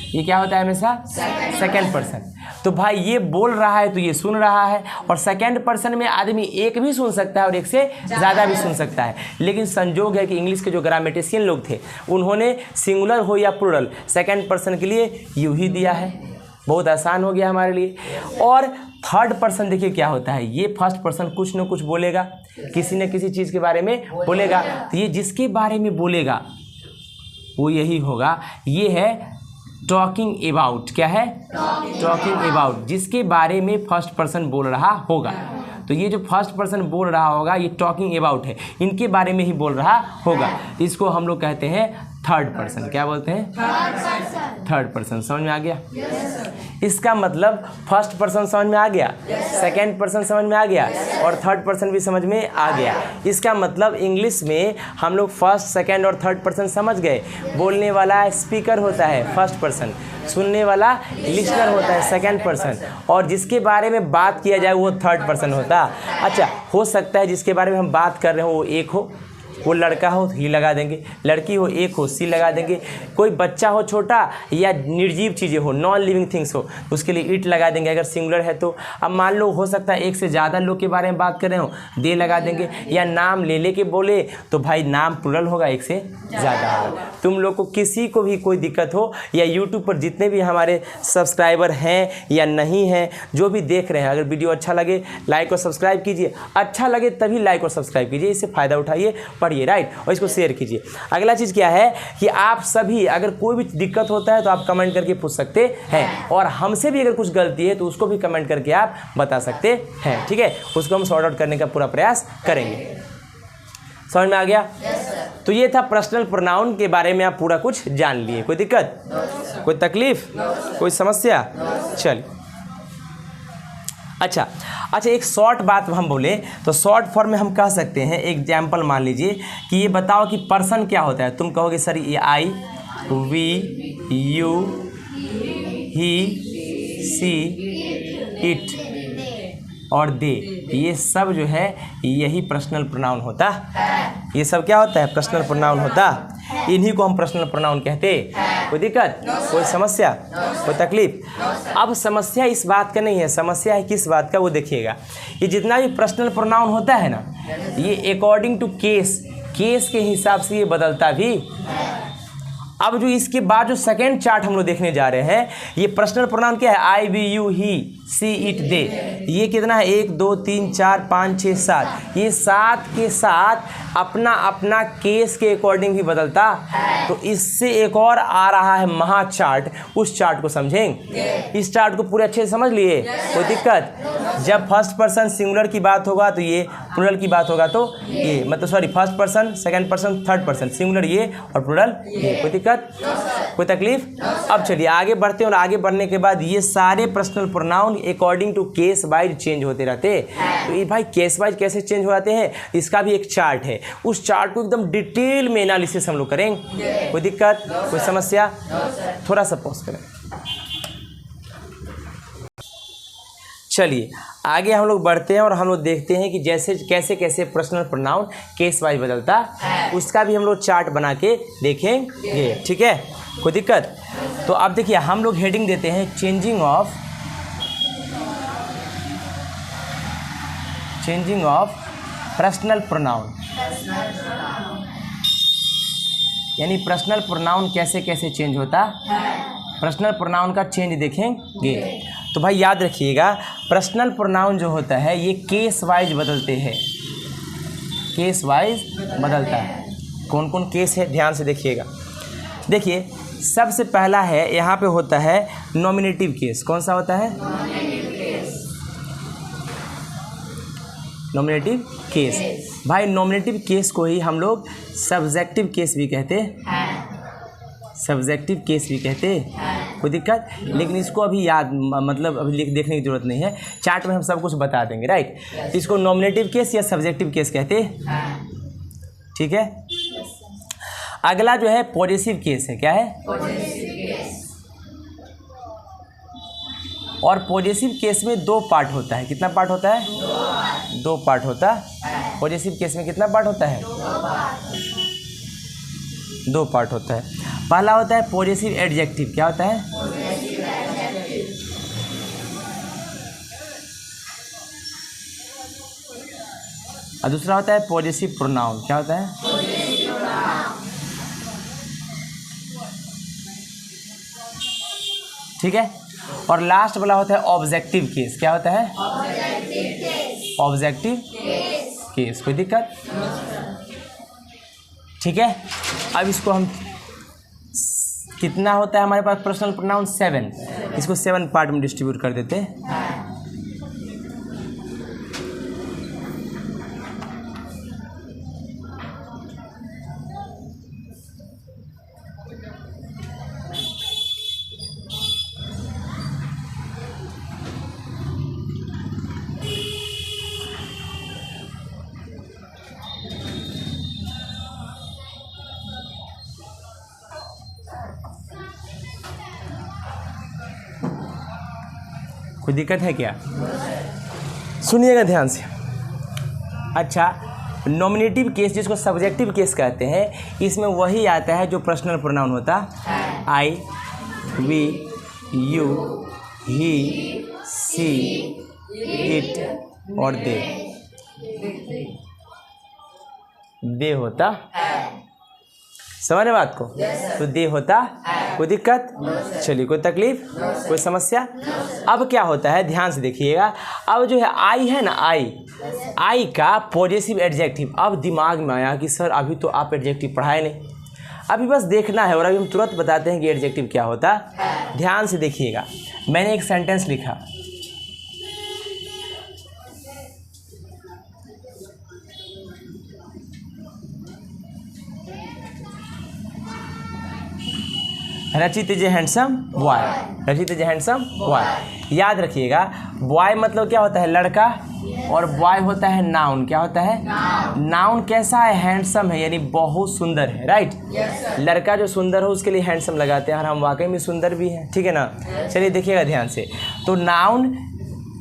ये क्या होता है? हमेशा सेकंड पर्सन। तो भाई ये बोल रहा है तो ये सुन रहा है, और सेकंड पर्सन में आदमी एक भी सुन सकता है और एक से ज़्यादा भी सुन सकता है। लेकिन संजोग है कि इंग्लिश के जो ग्रामेटिशियन लोग थे उन्होंने सिंगुलर हो या प्लूरल सेकंड पर्सन के लिए यू ही दिया है, बहुत आसान हो गया हमारे लिए। और थर्ड पर्सन देखिए क्या होता है, ये फर्स्ट पर्सन कुछ न कुछ बोलेगा, किसी न किसी चीज़ के बारे में बोलेगा, तो ये जिसके बारे में बोलेगा वो यही होगा। ये है टॉकिंग अबाउट। क्या है? टॉकिंग अबाउट, जिसके बारे में फर्स्ट पर्सन बोल रहा होगा। तो ये जो फर्स्ट पर्सन बोल रहा होगा ये टॉकिंग अबाउट है, इनके बारे में ही बोल रहा होगा। इसको हम लोग कहते हैं थर्ड पर्सन। क्या बोलते हैं? Third person. समझ में आ गया? इसका मतलब फर्स्ट पर्सन समझ में आ गया, सेकंड पर्सन समझ में आ गया, और थर्ड पर्सन भी समझ में आ गया। इसका मतलब इंग्लिश में हम लोग फर्स्ट, सेकंड और थर्ड पर्सन समझ गए। बोलने वाला स्पीकर होता है फर्स्ट पर्सन, सुनने वाला लिसनर होता है सेकंड पर्सन, और जिसके बारे में बात किया जाए वो थर्ड पर्सन होता है। अच्छा, हो सकता है जिसके बारे में हम बात कर रहे हो वो एक हो, वो लड़का हो ही लगा देंगे, लड़की हो एक हो सी लगा देंगे, कोई बच्चा हो छोटा या निर्जीव चीज़ें हो नॉन लिविंग थिंग्स हो उसके लिए इट लगा देंगे अगर सिंगुलर है तो। अब मान लो हो सकता है एक से ज़्यादा लोग के बारे में बात कर रहे हो दे लगा देंगे, या नाम ले लेके बोले तो भाई नाम प्लुरल होगा एक से ज़्यादा होगा। तुम लोग को किसी को भी कोई दिक्कत हो या यूट्यूब पर जितने भी हमारे सब्सक्राइबर हैं या नहीं हैं जो भी देख रहे हैं, अगर वीडियो अच्छा लगे लाइक और सब्सक्राइब कीजिए, अच्छा लगे तभी लाइक और सब्सक्राइब कीजिए, इससे फ़ायदा उठाइए, पढ़िए राइट, और इसको शेयर कीजिए। अगला चीज़ क्या है कि आप सभी अगर कोई भी दिक्कत होता है तो आप कमेंट करके पूछ सकते हैं, और हमसे भी अगर कुछ गलती है तो उसको भी कमेंट करके आप बता सकते हैं, ठीक है, उसको हम सॉर्ट आउट करने का पूरा प्रयास करेंगे। समझ में आ गया? तो ये था पर्सनल प्रोनाउन के बारे में, आप पूरा कुछ जान लिए। कोई दिक्कत, कोई तकलीफ, कोई समस्या? चलिए अच्छा, एक शॉर्ट बात हम बोले तो शॉर्ट फॉर्म में हम कह सकते हैं, एग्जाम्पल मान लीजिए कि ये बताओ कि पर्सन क्या होता है। तुम कहोगे सर ये I, we, you, he, she, it और दे, ये सब जो है यही पर्सनल प्रोनाउन होता है। ये सब क्या होता है? पर्सनल प्रोनाउन होता है। इन्हीं को हम पर्सनल प्रोनाउन कहते हैं। कोई दिक्कत, कोई समस्या, कोई तकलीफ? अब समस्या इस बात का नहीं है, समस्या है किस बात का वो देखिएगा। ये जितना भी पर्सनल प्रोनाउन होता है ना, ये अकॉर्डिंग टू केस के हिसाब से ये बदलता भी। अब जो इसके बाद जो सेकेंड चार्ट हम लोग देखने जा रहे हैं, ये पर्सनल प्रोनाउन क्या है? I, we, you, he, she, it, they. ये कितना है? 1 2 3 4 5 6 7। ये 7 के साथ अपना अपना केस के अकॉर्डिंग भी बदलता। तो इससे एक और आ रहा है महा चार्ट, उस चार्ट को समझेंगे। इस चार्ट को पूरे अच्छे से समझ लिए? कोई दिक्कत? जब फर्स्ट पर्सन सिंगुलर की बात होगा तो ये, प्लुरल की बात होगा तो ये, मतलब sorry first person, second person, third person, singular ये और प्लुरल ये। कोई दिक्कत, कोई तकलीफ? अब चलिए आगे बढ़ते हैं, और आगे बढ़ने के बाद ये सारे personal pronoun according to case wise change होते रहते हैं। तो ये भाई केस वाइज कैसे चेंज हो जाते हैं, इसका भी एक चार्ट है। उस चार्ट को एकदम डिटेल में एनालिसिस हम लोग करेंगे। कोई दिक्कत, कोई समस्या? थोड़ा सा पॉज करें। चलिए आगे हम लोग बढ़ते हैं और हम लोग देखते हैं कि जैसे कैसे कैसे पर्सनल प्रोनाउन केस वाइज बदलता है, उसका भी हम लोग चार्ट बना के देखेंगे, ठीक है? कोई दिक्कत? तो अब देखिए हम लोग हेडिंग देते हैं चेंजिंग ऑफ पर्सनल प्रोनाउन, यानी पर्सनल प्रोनाउन कैसे कैसे चेंज होता है, पर्सनल प्रोनाउन का चेंज देखेंगे। तो भाई याद रखिएगा, पर्सनल प्रोनाउन जो होता है ये केस वाइज बदलते हैं, केस वाइज बदलता है। कौन कौन केस है ध्यान से देखिएगा। देखिए सबसे पहला है, यहाँ पे होता है नॉमिनेटिव केस। कौन सा होता है? Nominative case. भाई नॉमिनेटिव केस को ही हम लोग सब्जेक्टिव केस भी कहते हैं, सब्जेक्टिव केस भी कहते हैं। कोई दिक्कत? लेकिन इसको अभी याद, मतलब अभी देखने की जरूरत नहीं है, चार्ट में हम सब कुछ बता देंगे, राइट? इसको नॉमिनेटिव केस या सब्जेक्टिव केस कहते हैं, ठीक है? अगला जो है पॉजेसिव केस है। क्या है? और पॉजेसिव केस में 2 पार्ट होता है। कितना पार्ट होता है? 2 पार्ट होता है। पॉजेसिव केस में कितना पार्ट होता है? 2 पार्ट होता है। पहला होता है पॉजेसिव एडजेक्टिव। क्या होता है? और दूसरा होता है पॉजेसिव प्रोनाउन। क्या होता है? ठीक है। और लास्ट वाला होता है ऑब्जेक्टिव केस। क्या होता है? Objective case. कोई दिक्कत? ठीक है। अब इसको हम, कितना होता है हमारे पास पर्सनल प्रोनाउन? 7। इसको 7 पार्ट में डिस्ट्रीब्यूट कर देते हैं। कोई दिक्कत है क्या? सुनिएगा ध्यान से। अच्छा, नॉमिनेटिव केस जिसको सब्जेक्टिव केस कहते हैं, इसमें वही आता है जो पर्सनल प्रोनाउन होता है। I, we, you, he, she, it और दे होता है। समझ रहे बात को? तो दे होता, कोई दिक्कत? चलिए, कोई तकलीफ, कोई समस्या? अब क्या होता है, ध्यान से देखिएगा। अब जो है आई है ना, आई का पॉजेसिव एडजेक्टिव। अब दिमाग में आया कि सर अभी तो आप एडजेक्टिव पढ़ाए नहीं, अभी बस देखना है और अभी हम तुरंत बताते हैं कि एडजेक्टिव क्या होता है। ध्यान से देखिएगा, मैंने एक सेंटेंस लिखा, रचित is A handsome boy. Rachit is A handsome boy. याद रखिएगा, बॉय मतलब क्या होता है, लड़का, और बॉय होता है नाउन। क्या होता है? नाउन कैसा है? हैंडसम है, यानी बहुत सुंदर है, राइट? लड़का जो सुंदर हो उसके लिए हैंडसम लगाते हैं, और हम वाकई में सुंदर भी हैं, ठीक है ना? चलिए देखिएगा ध्यान से। तो नाउन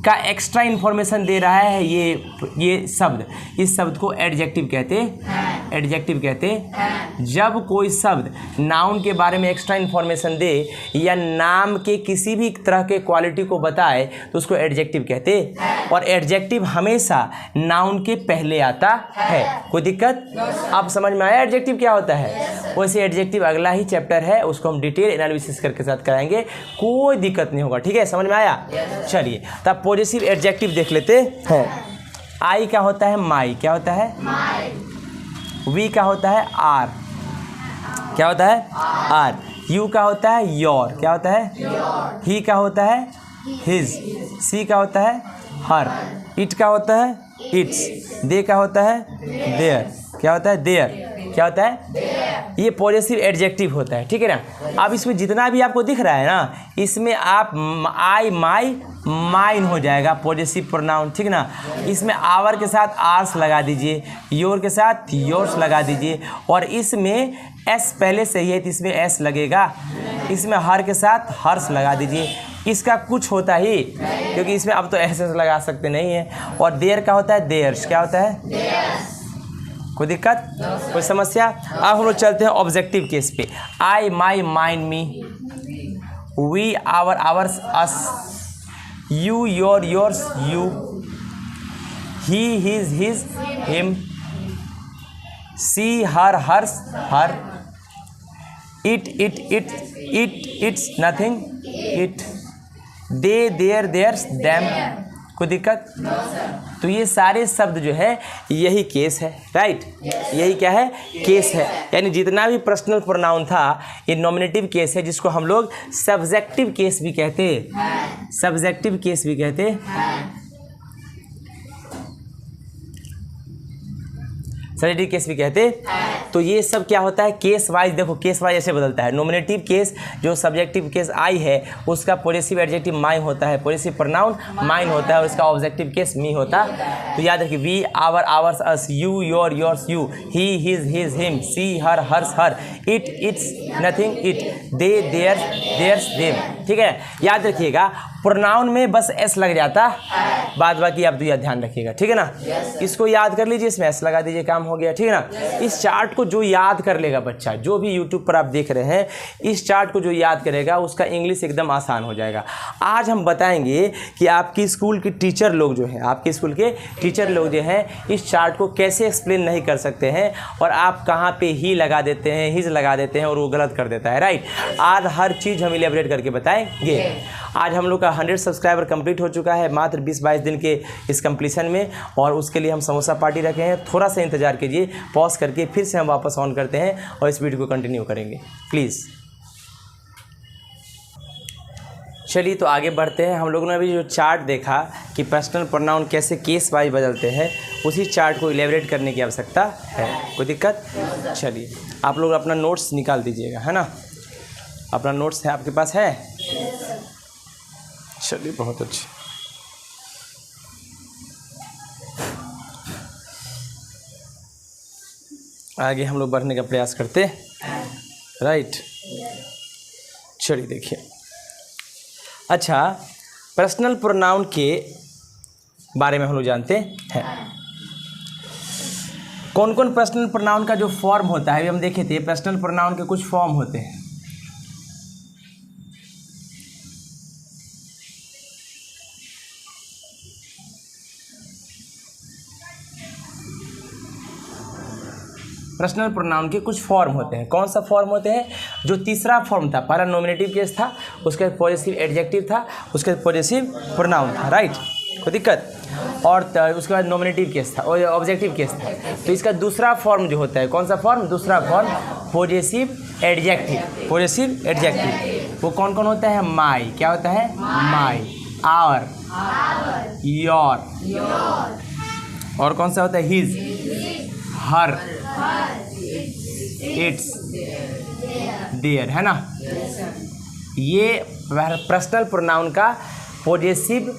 का एक्स्ट्रा इन्फॉर्मेशन दे रहा है ये शब्द। इस शब्द को एडजेक्टिव कहते हैं। एडजेक्टिव कहते हैं जब कोई शब्द नाउन के बारे में एक्स्ट्रा इन्फॉर्मेशन दे या नाम के किसी भी तरह के क्वालिटी को बताए तो उसको एडजेक्टिव कहते हैं। और एडजेक्टिव हमेशा नाउन के पहले आता है। कोई दिक्कत? आप समझ में आया एडजेक्टिव क्या होता है? वैसे एडजेक्टिव अगला ही चैप्टर है, उसको हम डिटेल एनालिसिस करके साथ कराएंगे, कोई दिक्कत नहीं होगा, ठीक है? समझ में आया? चलिए, तब पॉजेसिव एडजेक्टिव देख लेते हैं। आई का होता है माई। क्या होता है? वी का होता है आर। क्या होता है? आर। यू का होता है योर। क्या होता है? ही का होता है हिज। सी का होता है हर। इट का होता है इट्स। दे का होता है देयर। क्या होता है? देयर। क्या होता है? ये पॉजेसिव एडजेक्टिव होता है, ठीक है ना? अब इसमें जितना भी आपको दिख रहा है ना, इसमें आप आई, माई, माइन हो जाएगा पॉजेसिव प्रोनाउन, ठीक ना? इसमें आवर के साथ आर्स लगा दीजिए, योर के साथ योर्स लगा दीजिए, और इसमें एस पहले से ही है तो इसमें एस लगेगा। इसमें हर के साथ हर्स लगा दीजिए। इसका कुछ होता ही, क्योंकि इसमें अब तो एस लगा सकते नहीं है। और देयर का होता है देयर्स। क्या होता है? कोई दिक्कत, कोई समस्या? अब हम लोग चलते हैं ऑब्जेक्टिव केस पे। I, my, mine, me, we, our, ours, us, you, your, yours, you, he, his, his, him, she, her, hers, her, it, its, nothing, it, they, their, theirs, them. कोई दिक्कत? तो ये सारे शब्द जो है यही केस है, राइट? यही क्या है? केस है। यानी जितना भी पर्सनल प्रोनाउन था ये नॉमिनेटिव केस है, जिसको हम लोग सब्जेक्टिव केस भी कहते हैं। सब्जेक्टिव केस भी कहते हैं, सब्जेक्टिव केस भी कहते हैं। तो ये सब क्या होता है? Case wise. देखो केस वाइज ऐसे बदलता है। नॉमिनेटिव केस जो सब्जेक्टिव केस आई है उसका पॉजेसिव एडजेक्टिव माई होता है, पॉजेसिव प्रोनाउन माइन होता है, और इसका ऑब्जेक्टिव केस मी होता है। तो याद रखिए, we, our, ours, us, you, your, yours, you, he, his, his, him, she, her, hers, her, it, its, nothing, it, they, their, theirs, them. ठीक है, याद रखिएगा प्रोनाउन में बस एस लग जाता, बाद बाकी आप तो ध्यान रखिएगा, ठीक है ना? इसको याद कर लीजिए, इसमें एस लगा दीजिए, काम हो गया, ठीक है ना? इस चार्ट को जो याद कर लेगा बच्चा, जो भी यूट्यूब पर आप देख रहे हैं, इस चार्ट को जो याद करेगा उसका इंग्लिश एकदम आसान हो जाएगा। आज हम बताएंगे कि आपकी स्कूल के टीचर लोग जो हैं, आपके स्कूल के टीचर लोग जो हैं इस चार्ट को कैसे एक्सप्लेन नहीं कर सकते हैं, और आप कहाँ पे ही लगा देते हैं, हिज लगा देते हैं और वो गलत कर देता है, राइट? आज हर चीज़ हम इलेबरेट करके बताएंगे। आज हम लोग का 100 सब्सक्राइबर कंप्लीट हो चुका है मात्र 20-22 दिन के इस कंप्लीशन में, और उसके लिए हम समोसा पार्टी रखे हैं। थोड़ा सा इंतजार कीजिए, पॉज करके फिर से हम वापस ऑन करते हैं और इस वीडियो को कंटिन्यू करेंगे, प्लीज़। चलिए तो आगे बढ़ते हैं। हम लोगों ने अभी जो चार्ट देखा कि पर्सनल प्रोनाउन कैसे केस वाइज बदलते हैं, उसी चार्ट को इलेबरेट करने की आवश्यकता है। कोई दिक्कत? चलिए आप लोग अपना नोट्स निकाल दीजिएगा, है ना? अपना नोट्स है आपके पास है? चलिए बहुत अच्छे। आगे हम लोग बढ़ने का प्रयास करते हैं, राइट? चलिए देखिए, अच्छा पर्सनल प्रोनाउन के बारे में हम लोग जानते हैं। कौन कौन पर्सनल प्रोनाउन का जो फॉर्म होता है अभी हम देखे थे। पर्सनल प्रोनाउन के कुछ फॉर्म होते हैं। पर्सनल प्रोनाउन के कुछ फॉर्म होते हैं। कौन सा फॉर्म होते हैं? जो तीसरा फॉर्म था, पहला नॉमिनेटिव केस था, उसके बाद पॉजेसिव एडजेक्टिव था, उसके बाद पॉजेसिव प्रोनाउन था, राइट, कोई दिक्कत, और उसके बाद नॉमिनेटिव केस था और ऑब्जेक्टिव केस था। तो इसका दूसरा फॉर्म जो होता है, कौन सा फॉर्म? दूसरा form possessive adjective. Possessive adjective वो कौन कौन होता है? माई, क्या होता है? माई, आवर, योर, और कौन सा होता है? हिज, हर, इट्स, देयर, है ना। ये पर्सनल प्रोनाउन का पॉजेसिव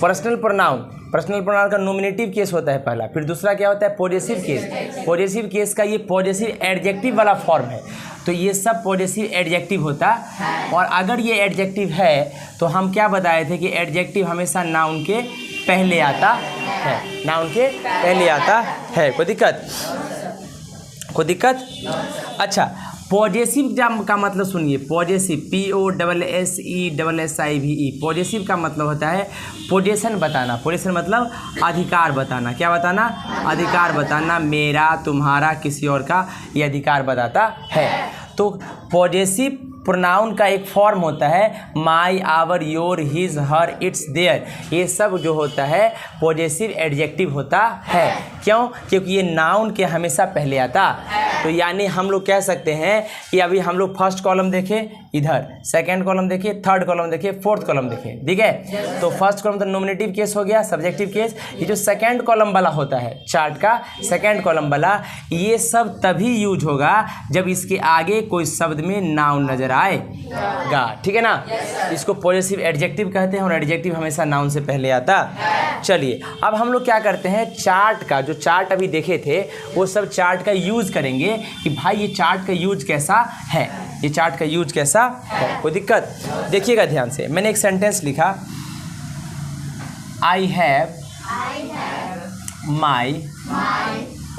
पर्सनल प्रोनाउन का नॉमिनेटिव केस होता है पहला। फिर दूसरा क्या होता है? Possessive case. पॉजेसिव केस का ये पॉजेसिव एडजेक्टिव वाला फॉर्म है। तो ये सब पॉजेसिव एडजेक्टिव होता है। और अगर ये एडजेक्टिव है तो हम क्या बताए थे कि एडजेक्टिव हमेशा नाउन के पहले आता है, नाउन के पहले आता है। कोई दिक्कत? कोई दिक्कत? अच्छा, पॉजेसिव का मतलब सुनिए। पॉजेसिव POSSESSIVE, पॉजेसिव का मतलब होता है पोजेशन बताना। पोजेशन मतलब अधिकार बताना। क्या बताना? अधिकार बताना। मेरा, तुम्हारा, किसी और का, ये अधिकार बताता है। तो पॉजेसिव प्रोनाउन का एक फॉर्म होता है my, our, your, his, her, its, their. ये सब जो होता है पॉजेसिव एडजेक्टिव होता है। क्यों? क्योंकि ये नाउन के हमेशा पहले आता। तो यानी हम लोग कह सकते हैं कि अभी हम लोग फर्स्ट कॉलम देखें इधर, सेकंड कॉलम देखें, थर्ड कॉलम देखें, फोर्थ कॉलम देखें, ठीक है। तो फर्स्ट कॉलम तो नॉमिनेटिव केस हो गया, सब्जेक्टिव केस। ये जो सेकंड कॉलम वाला होता है चार्ट का, सेकंड कॉलम वाला, ये सब तभी यूज होगा जब इसके आगे कोई शब्द में नाउन नजर आएगा, ठीक है ना। इसको पॉजेसिव एडजेक्टिव कहते हैं और एडजेक्टिव हमेशा नाउन से पहले आता। चलिए अब हम लोग क्या करते हैं, चार्ट का जो चार्ट अभी देखे थे वो सब चार्ट का यूज करेंगे कि भाई ये चार्ट का यूज कैसा है, ये चार्ट का यूज कैसा है। कोई दिक्कत? देखिएगा ध्यान से। मैंने एक सेंटेंस लिखा, I have my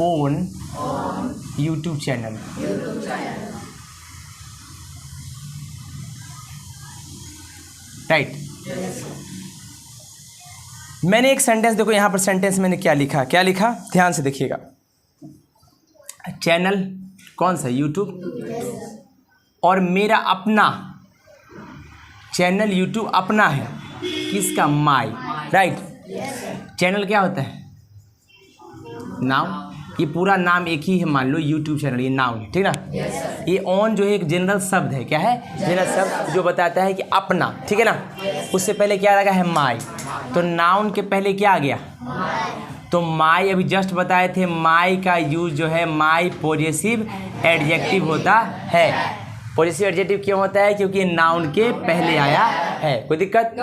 own YouTube channel. Right. मैंने एक सेंटेंस, देखो यहाँ पर सेंटेंस मैंने क्या लिखा, क्या लिखा, ध्यान से देखिएगा। चैनल कौन सा? यूट्यूब। और मेरा अपना चैनल यूट्यूब अपना है, किसका? माई, राइट। चैनल क्या होता है? नाउन। ये पूरा नाम एक ही है, मान लो यूट्यूब चैनल, ये नाउन है, ठीक ना। ये ऑन जो है एक जनरल शब्द है, क्या है? जनरल शब्द जो बताता है कि अपना, ठीक है ना। उससे पहले क्या लगा है? माई। तो नाउन के पहले क्या आ गया? तो माई अभी जस्ट बताए थे, माई का यूज जो है माई पॉजेसिव एडजेक्टिव होता है। पॉजेसिव एडजेक्टिव क्यों होता है? क्योंकि नाउन के पहले आया है। कोई दिक्कत?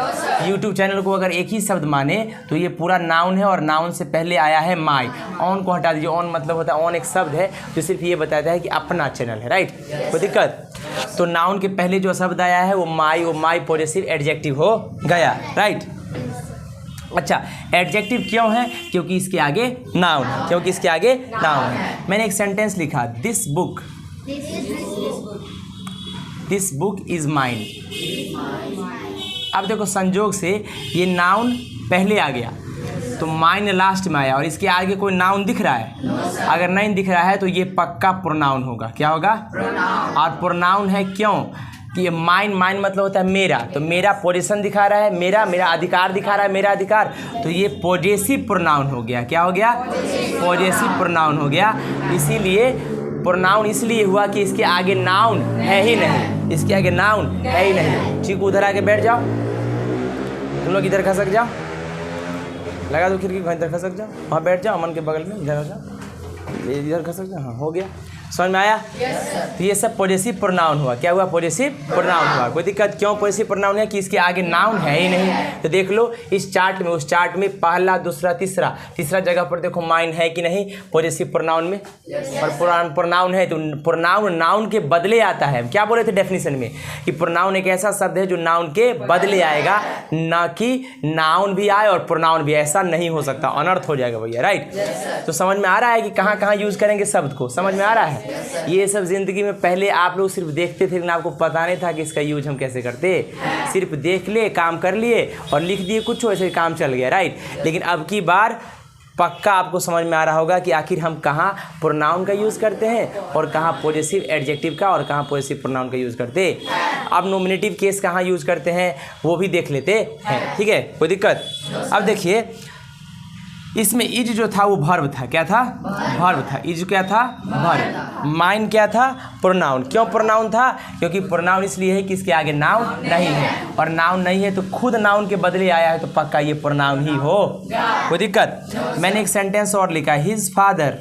यूट्यूब चैनल को अगर एक ही शब्द माने तो ये पूरा नाउन है और नाउन से पहले आया है माई। ऑन को हटा दीजिए, ऑन मतलब होता है, ऑन एक शब्द है जो सिर्फ ये बताता है कि अपना चैनल है, राइट। कोई दिक्कत? तो नाउन के पहले जो शब्द आया है वो माई पॉजेसिव एडजेक्टिव हो गया, राइट। अच्छा, एडजेक्टिव क्यों है? क्योंकि इसके आगे नाउन है, क्योंकि इसके आगे नाउन है। मैंने एक सेंटेंस लिखा, दिस बुक इज माइन। अब देखो संजोग से ये नाउन पहले आ गया तो माइन लास्ट में आया और इसके आगे कोई नाउन दिख रहा है? अगर नहीं दिख रहा है तो ये पक्का प्रोनाउन होगा। क्या होगा? और प्रोनाउन है क्यों? कि माइन मतलब होता है मेरा, तो मेरा पोजीशन दिखा रहा है, मेरा अधिकार दिखा रहा है, मेरा अधिकार, तो ये पॉजेसिव प्रोनाउन हो गया। क्या हो गया? पॉजेसिव प्रोनाउन हो गया। इसीलिए प्रोनाउन इसलिए हुआ कि इसके आगे नाउन है ही नहीं, इसके आगे नाउन है ही नहीं। चीकू उधर आके बैठ जाओ, तुम लोग इधर खसक जाओ, लगा दो खिड़की, इधर खसक जाओ, वहाँ बैठ जाओ, अमन के बगल में, इधर हो जाओ, इधर खसक जाओ, हाँ हो गया। समझ में आया? तो ये सब पॉजेसिव प्रोनाउन हुआ। क्या हुआ? पॉजेसिव प्रोनाउन हुआ। कोई दिक्कत? क्यों पॉजेसिव प्रोनाउन है? कि इसके आगे नाउन है ही नहीं। तो देख लो इस चार्ट में, उस चार्ट में पहला, दूसरा, तीसरा जगह पर देखो माइन है कि नहीं पॉजेसिव प्रोनाउन में? और प्रोनाउन है तो प्रोनाउन नाउन के बदले आता है। क्या बोले थे डेफिनेशन में कि प्रोनाउन एक ऐसा शब्द है जो नाउन के बदले आएगा, ना कि नाउन भी आए और प्रोनाउन भी। ऐसा नहीं हो सकता, अनर्थ हो जाएगा भैया, राइट? तो समझ में आ रहा है कि कहाँ कहाँ यूज करेंगे शब्द को? समझ में आ रहा है? ये सब जिंदगी में पहले आप लोग सिर्फ देखते थे, लेकिन आपको पता नहीं था कि इसका यूज हम कैसे करते। सिर्फ देख ले, काम कर लिए और लिख दिए कुछ, ऐसे काम चल गया, राइट? लेकिन अब की बार पक्का आपको समझ में आ रहा होगा कि आखिर हम कहाँ प्रोनाउन का यूज़ करते हैं और कहाँ पॉजेसिव एडजेक्टिव का और कहाँ पॉजेसिव प्रोनाउन का यूज़ करते हैं। अब नॉमिनेटिव केस कहाँ यूज़ करते हैं वो भी देख लेते हैं, ठीक है? कोई दिक्कत? अब देखिए इसमें इज जो था वो वर्ब था। क्या था? वर्ब था। इज क्या था? वर्ब। माइन क्या था? प्रोनाउन। क्यों प्रोनाउन था? क्योंकि प्रोनाउन इसलिए है कि इसके आगे नाउन नहीं है, और नाउन नहीं है तो खुद नाउन के बदले आया है तो पक्का ये प्रोनाउन ही हो। कोई दिक्कत? मैंने एक सेंटेंस और लिखा, his father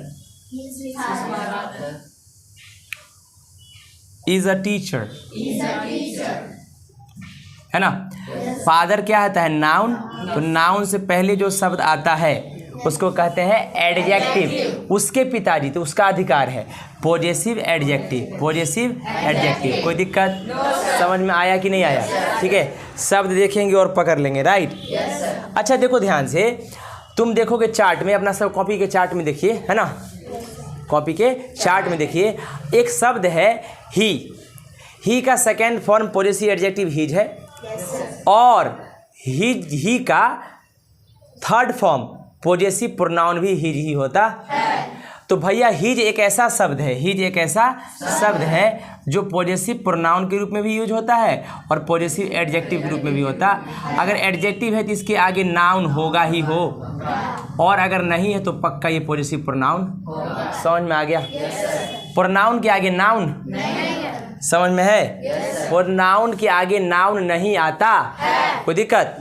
is a teacher, है ना? फादर क्या आता है? नाउन। तो नाउन से पहले जो शब्द आता है उसको कहते हैं एडजेक्टिव। उसके पिताजी, तो उसका अधिकार है पॉजेसिव एडजेक्टिव। Possessive adjective. कोई दिक्कत? समझ में आया कि नहीं आया? ठीक है, शब्द देखेंगे और पकड़ लेंगे, राइट? अच्छा देखो ध्यान से, तुम देखोगे चार्ट में, अपना सब कॉपी के चार्ट में देखिए, है ना? कॉपी के चार्ट में देखिए, एक शब्द है ही का second form possessive adjective his है, और ही का थर्ड फॉर्म पॉजेसिव प्रोनाउन भी हिज ही होता है। तो भैया हिज एक ऐसा शब्द है, हिज एक ऐसा शब्द है जो पॉजेसिव प्रोनाउन के रूप में भी यूज होता है और पॉजेसिव एडजेक्टिव के रूप में भी होता है। अगर एडजेक्टिव है तो इसके आगे नाउन होगा ही हो, और अगर नहीं है तो पक्का ये पॉजेसिव प्रोनाउन। समझ में आ गया? प्रोनाउन के आगे नाउन समझ में है? प्रोनाउन के आगे नाउन नहीं आता। कोई दिक्कत?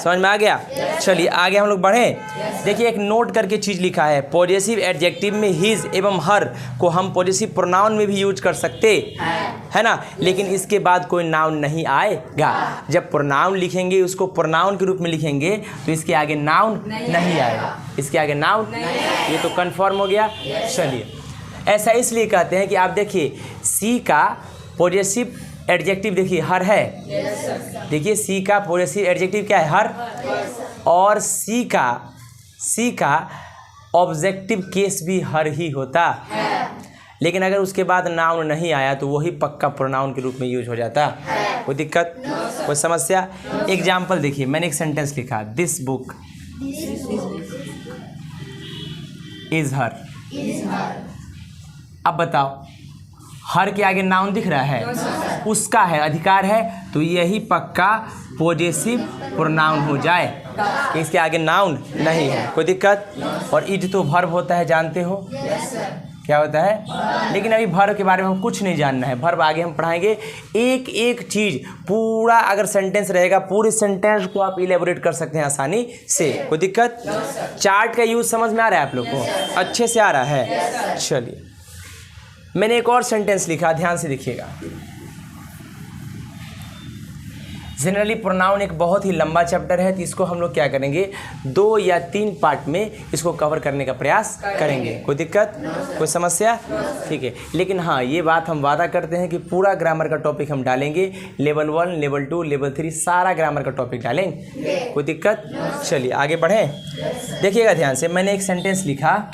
समझ में आ गया? चलिए आगे हम लोग बढ़ें। देखिए एक नोट करके चीज़ लिखा है, पॉजेसिव एडजेक्टिव में हिज एवं हर को हम पॉजेसिव प्रोनाउन में भी यूज कर सकते है ना, लेकिन इसके बाद कोई नाउन नहीं आएगा। जब प्रोनाउन लिखेंगे उसको प्रोनाउन के रूप में लिखेंगे तो इसके आगे नाउन नहीं आएगा, इसके आगे नाउन। ये तो कन्फर्म हो गया। चलिए ऐसा इसलिए कहते हैं कि आप देखिए सी का पॉजेसिव एडजेक्टिव देखिए हर है। देखिए सी का पॉजेसिव एडजेक्टिव क्या है? हर। और सी का ऑब्जेक्टिव केस भी हर ही होता, लेकिन अगर उसके बाद नाउन नहीं आया तो वही पक्का प्रोनाउन के रूप में यूज हो जाता। कोई दिक्कत? कोई समस्या? एग्जाम्पल देखिए, मैंने एक सेंटेंस लिखा, दिस बुक इज हर। अब बताओ, हर के आगे नाउन दिख रहा है, उसका है, अधिकार है, तो यही पक्का पॉजेसिव प्रोनाउन हो जाए कि इसके आगे नाउन नहीं है। कोई दिक्कत? और इज तो वर्ब होता है, जानते हो क्या होता है? लेकिन अभी वर्ब के बारे में हम कुछ नहीं जानना है, वर्ब आगे हम पढ़ाएंगे। एक एक चीज़ पूरा अगर सेंटेंस रहेगा, पूरे सेंटेंस को आप इलेबोरेट कर सकते हैं आसानी से। कोई दिक्कत? चार्ट का यूज़ समझ में आ रहा है आप लोग को? अच्छे से आ रहा है? चलिए मैंने एक और सेंटेंस लिखा, ध्यान से देखिएगा। जनरली प्रोनाउन एक बहुत ही लंबा चैप्टर है, तो इसको हम लोग क्या करेंगे, 2 या 3 पार्ट में इसको कवर करने का प्रयास करेंगे। कोई दिक्कत? कोई समस्या? ठीक है, लेकिन हाँ ये बात हम वादा करते हैं कि पूरा ग्रामर का टॉपिक हम डालेंगे, लेवल 1, लेवल 2, लेवल 3 सारा ग्रामर का टॉपिक डालेंगे। कोई दिक्कत? चलिए आगे बढ़ें। देखिएगा ध्यान से, मैंने एक सेंटेंस लिखा,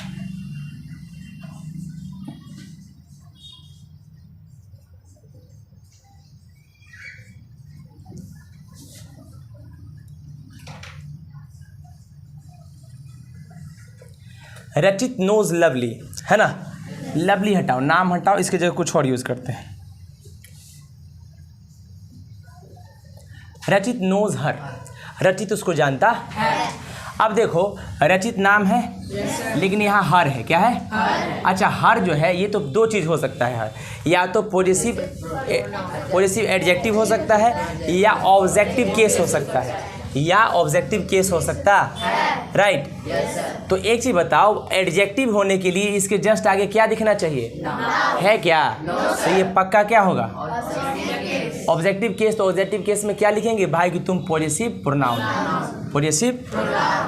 रचित नोज लवली, है ना? लवली हटाओ, नाम हटाओ, इसके जगह कुछ और यूज करते हैं। रचित नोज हर, रचित उसको जानता है। अब देखो रचित नाम है, लेकिन यहाँ हर है। क्या है? अच्छा हर जो है ये तो 2 चीज़ हो सकता है, हर या तो पॉजेसिव एडजेक्टिव हो सकता है या ऑब्जेक्टिव केस हो सकता है। या ऑब्जेक्टिव केस हो सकता है, राइट। तो एक चीज बताओ, एडजेक्टिव होने के लिए इसके जस्ट आगे क्या दिखना चाहिए, है क्या? तो ये पक्का क्या होगा, ऑब्जेक्टिव केस। तो ऑब्जेक्टिव केस में क्या लिखेंगे भाई कि तुम पॉजेसिव प्रोनाउन, पॉजेसिव,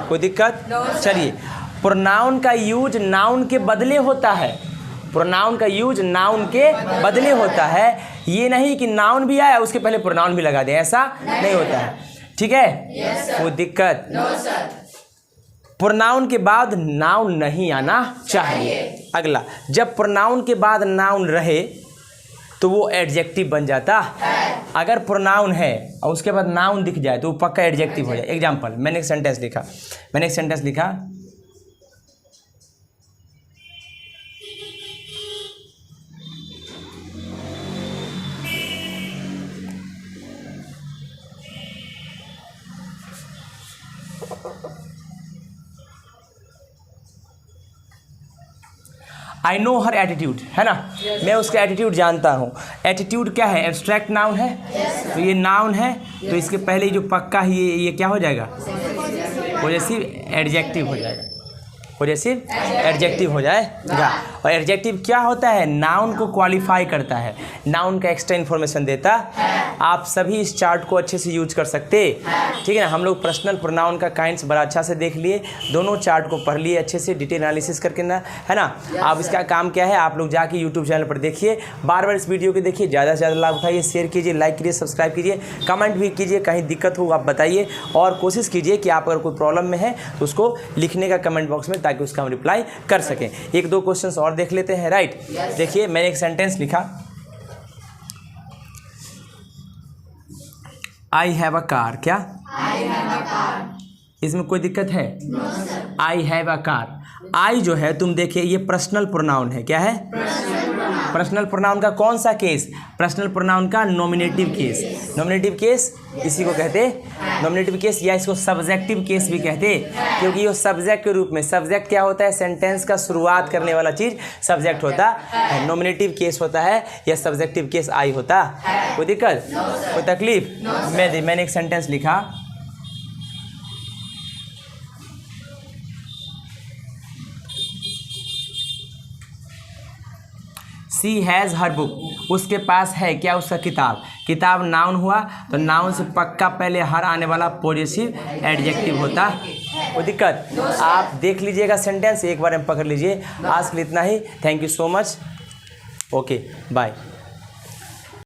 कोई दिक्कत? चलिए, प्रोनाउन का यूज नाउन के बदले होता है, प्रोनाउन का यूज नाउन के बदले होता है। ये नहीं कि नाउन भी आया उसके पहले प्रोनाउन भी लगा दें, ऐसा नहीं होता है, ठीक है? कोई दिक्कत? प्रोनाउन के बाद नाउन नहीं आना चाहिए। अगला, जब प्रोनाउन के बाद नाउन रहे तो वो एडजेक्टिव बन जाता है। अगर प्रोनाउन है और उसके बाद नाउन दिख जाए तो वो पक्का एडजेक्टिव हो जाए। एग्जाम्पल, मैंने एक सेंटेंस लिखा, आई नो हर एटीट्यूड, है ना? मैं उसका एटीट्यूड जानता हूँ। एटीट्यूड क्या है, एब्स्ट्रैक्ट नाउन है, तो ये नाउन है, तो इसके पहले जो पक्का ही ये क्या हो जाएगा, पॉजेसिव एडजेक्टिव हो जाएगा, पॉजेसिव एडजेक्टिव हो जाएगा। और एडजेक्टिव क्या होता है, नाउन को क्वालिफाई करता है, नाउन का एक्स्ट्रा इन्फॉर्मेशन देता है। आप सभी इस चार्ट को अच्छे से यूज कर सकते, ठीक है ना? हम लोग पर्सनल प्रोनाउन का काइंड्स बड़ा अच्छा से देख लिए, दोनों चार्ट को पढ़ लिए अच्छे से, डिटेल एनालिसिस करके ना, है ना? आप इसका काम क्या है, आप लोग जाके यूट्यूब चैनल पर देखिए, बार बार इस वीडियो को देखिए, ज़्यादा से ज़्यादा लाभ उठाइए, शेयर कीजिए, लाइक कीजिए, सब्सक्राइब कीजिए, कमेंट भी कीजिए, कहीं दिक्कत हो आप बताइए, और कोशिश कीजिए कि आप अगर कोई प्रॉब्लम में है तो उसको लिखने का कमेंट बॉक्स में, ताकि उसका हम रिप्लाई कर सकें। एक दो क्वेश्चंस और देख लेते हैं, राइट? देखिए, मैंने एक सेंटेंस लिखा, आई हैव अ कार। क्या? I have a car. इसमें कोई दिक्कत है? आई हैव अ कार। आई जो है, तुम देखिए, ये पर्सनल प्रोनाउन है। क्या है? पर्सनल प्रोनाउन का कौन सा केस? पर्सनल प्रोनाउन का नॉमिनेटिव केस। नॉमिनेटिव केस इसी को कहते हैं नॉमिनेटिव केस, या इसको सब्जेक्टिव केस भी कहते हैं, क्योंकि ये सब्जेक्ट के रूप में, सब्जेक्ट क्या होता है, सेंटेंस का शुरुआत करने वाला चीज सब्जेक्ट होता है। नॉमिनेटिव केस होता है या सब्जेक्टिव केस आई होता है। कोई दिक्कत, कोई तकलीफ? मैंने एक सेंटेंस लिखा, सी हैज़ हर बुक। उसके पास है क्या, उसका किताब। किताब नाउन हुआ, तो नाउन से पक्का पहले हर आने वाला पॉजेसिव एडजेक्टिव होता है। कोई दिक्कत? आप देख लीजिएगा सेंटेंस, एक बार में पकड़ लीजिए। आज के लिए इतना ही। Thank you so much. Okay, bye.